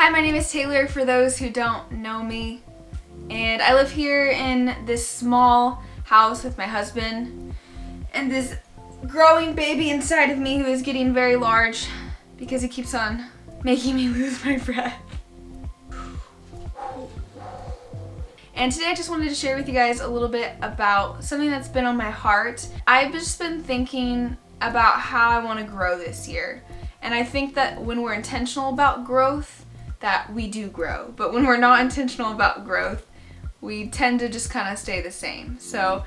Hi, my name is Taylor for those who don't know me, and I live here in this small house with my husband and this growing baby inside of me who is getting very large because he keeps on making me lose my breath. And today I just wanted to share with you guys a little bit about something that's been on my heart. I've just been thinking about how I want to grow this year. And I think that when we're intentional about growth, that we do grow. But when we're not intentional about growth, we tend to just kind of stay the same. So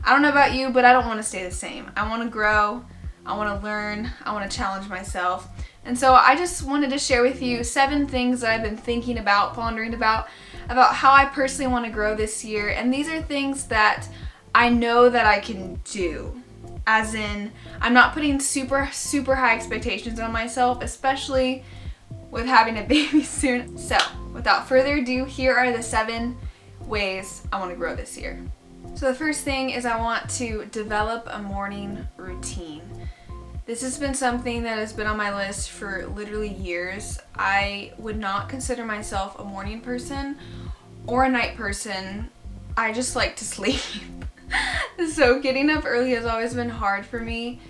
I don't know about you, but I don't want to stay the same. I want to grow, I want to learn, I want to challenge myself. And so I just wanted to share with you 7 things that I've been thinking about, pondering about how I personally want to grow this year. And these are things that I know that I can do. As in, I'm not putting super high expectations on myself, especially with having a baby soon. So, without further ado, here are the 7 ways I want to grow this year. So the first thing is I want to develop a morning routine. This has been something that has been on my list for literally years. I would not consider myself a morning person or a night person. I just like to sleep. So getting up early has always been hard for me,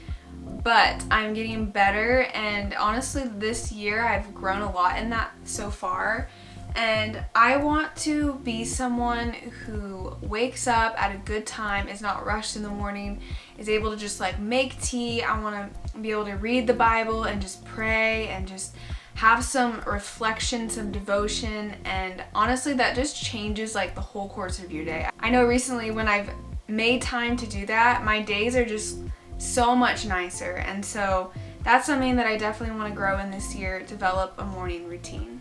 but I'm getting better, and honestly this year I've grown a lot in that so far. And I want to be someone who wakes up at a good time, is not rushed in the morning, is able to just like make tea. I want to be able to read the Bible and just pray and just have some reflection, some devotion, and honestly that just changes like the whole course of your day. I know recently when I've made time to do that, my days are just so much nicer, and so that's something that I definitely want to grow in this year, develop a morning routine.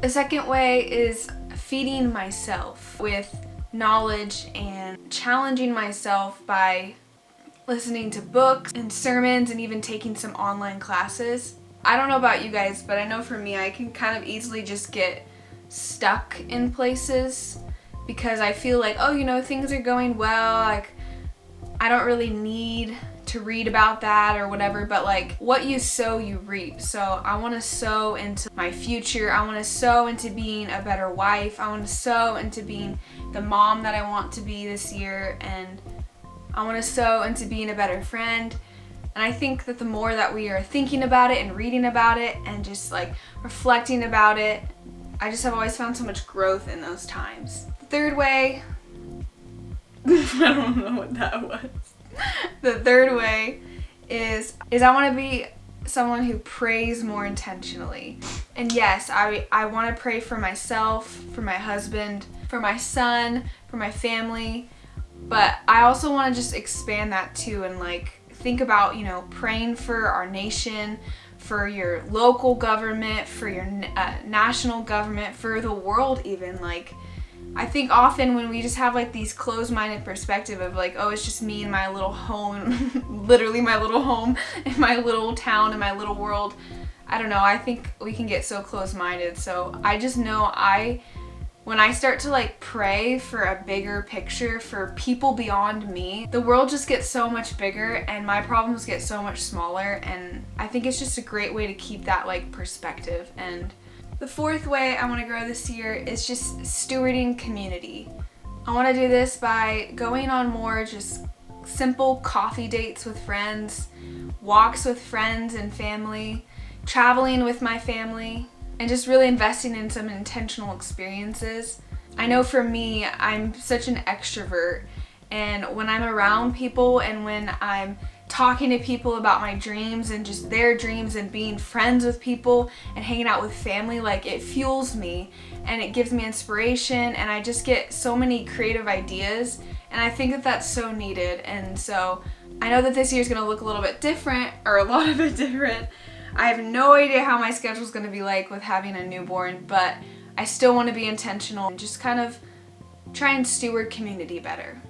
The second way is feeding myself with knowledge and challenging myself by listening to books and sermons and even taking some online classes. I don't know about you guys, but I know for me I can kind of easily just get stuck in places because I feel like, oh, you know, things are going well, like I don't really need to read about that or whatever, but like what you sow you reap. So I want to sow into my future. I want to sow into being a better wife. I want to sow into being the mom that I want to be this year, and I want to sow into being a better friend. And I think that the more that we are thinking about it and reading about it and just like reflecting about it, I just have always found so much growth in those times. The third way, I don't know what that was. The third way is I want to be someone who prays more intentionally. And yes, I want to pray for myself, for my husband, for my son, for my family, but I also want to just expand that too and like think about, you know, praying for our nation, for your local government, for your national government, for the world even. Like, I think often when we just have like these closed-minded perspective of like, oh, it's just me and my little home, literally my little home in my little town in my little world, I don't know, I think we can get so closed-minded. So I just know when I start to like pray for a bigger picture for people beyond me, the world just gets so much bigger and my problems get so much smaller, and I think it's just a great way to keep that like perspective. And the fourth way I want to grow this year is just stewarding community. I want to do this by going on more just simple coffee dates with friends, walks with friends and family, traveling with my family, and just really investing in some intentional experiences. I know for me, I'm such an extrovert, and when I'm around people and when I'm talking to people about my dreams and just their dreams and being friends with people and hanging out with family, like it fuels me and it gives me inspiration, and I just get so many creative ideas, and I think that that's so needed. And so I know that this year's gonna look a little bit different, or a lot of it different. I have no idea how my schedule's gonna be like with having a newborn, but I still want to be intentional and just kind of try and steward community better.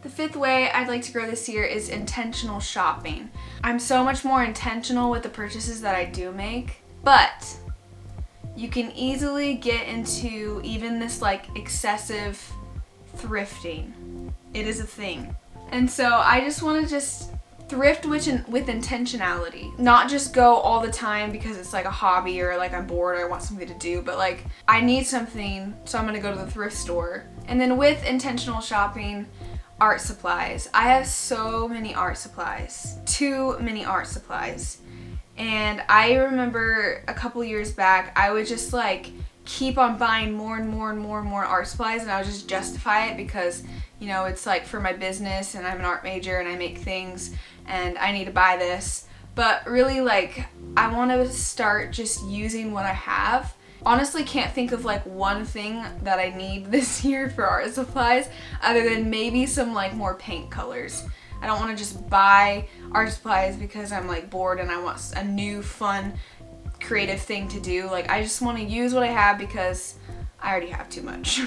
The fifth way I'd like to grow this year is intentional shopping. I'm so much more intentional with the purchases that I do make, but you can easily get into even this like excessive thrifting. It is a thing. And so I just want to just thrift with intentionality. Not just go all the time because it's like a hobby or like I'm bored or I want something to do, but like I need something, so I'm gonna go to the thrift store. And then with intentional shopping, art supplies. I have so many art supplies. Too many art supplies. And I remember a couple years back, I would just like keep on buying more and more and more and more art supplies, and I would just justify it because, you know, it's like for my business and I'm an art major and I make things and I need to buy this. But really, like, I want to start just using what I have. Honestly, can't think of like one thing that I need this year for art supplies other than maybe some like more paint colors. I don't want to just buy art supplies because I'm like bored and I want a new fun creative thing to do. Like, I just want to use what I have because I already have too much.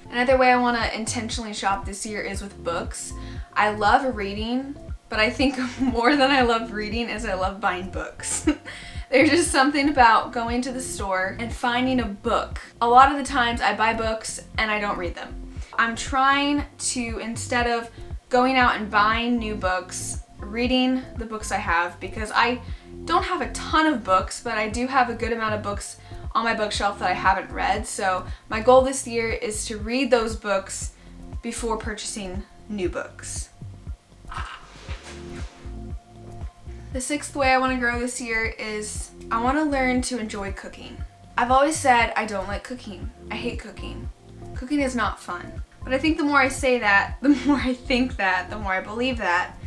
Another way I want to intentionally shop this year is with books. I love reading, but I think more than I love reading is I love buying books. There's just something about going to the store and finding a book. A lot of the times I buy books and I don't read them. I'm trying to, instead of going out and buying new books, reading the books I have, because I don't have a ton of books, but I do have a good amount of books on my bookshelf that I haven't read. So my goal this year is to read those books before purchasing new books. The sixth way I want to grow this year is I want to learn to enjoy cooking. I've always said I don't like cooking. I hate cooking. Cooking is not fun. But I think the more I say that, the more I think that, the more I believe that,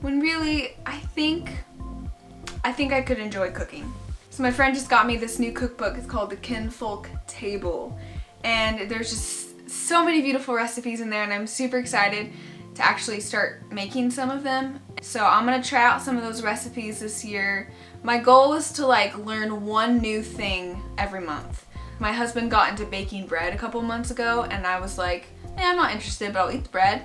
when really I think I could enjoy cooking. So my friend just got me this new cookbook. It's called The Kinfolk Table. And there's just so many beautiful recipes in there, and I'm super excited to actually start making some of them. So I'm gonna try out some of those recipes this year. My goal is to like learn one new thing every month. My husband got into baking bread a couple months ago, and I was like, I'm not interested, but I'll eat the bread.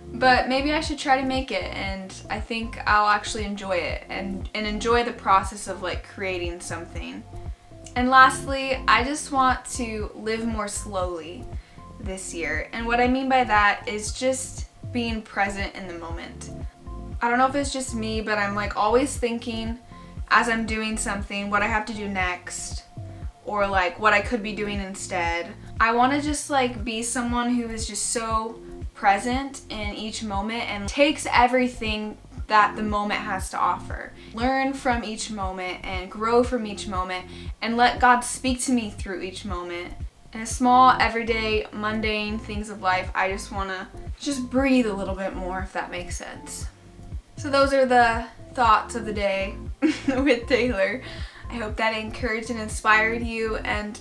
But maybe I should try to make it, and I think I'll actually enjoy it and enjoy the process of like creating something. And lastly, I just want to live more slowly this year. And what I mean by that is just being present in the moment. I don't know if it's just me, but I'm like always thinking as I'm doing something what I have to do next, or like what I could be doing instead. I want to just like be someone who is just so present in each moment and takes everything that the moment has to offer. Learn from each moment and grow from each moment and let God speak to me through each moment. And small, everyday, mundane things of life, I just want to just breathe a little bit more, if that makes sense. So those are the thoughts of the day with Taylor. I hope that encouraged and inspired you and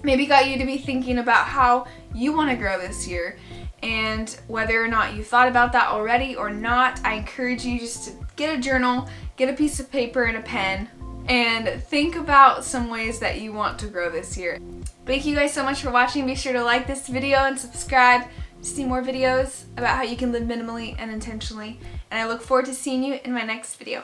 maybe got you to be thinking about how you want to grow this year. And whether or not you thought about that already or not, I encourage you just to get a journal, get a piece of paper and a pen, and think about some ways that you want to grow this year. Thank you guys so much for watching. Be sure to like this video and subscribe to see more videos about how you can live minimally and intentionally. And I look forward to seeing you in my next video.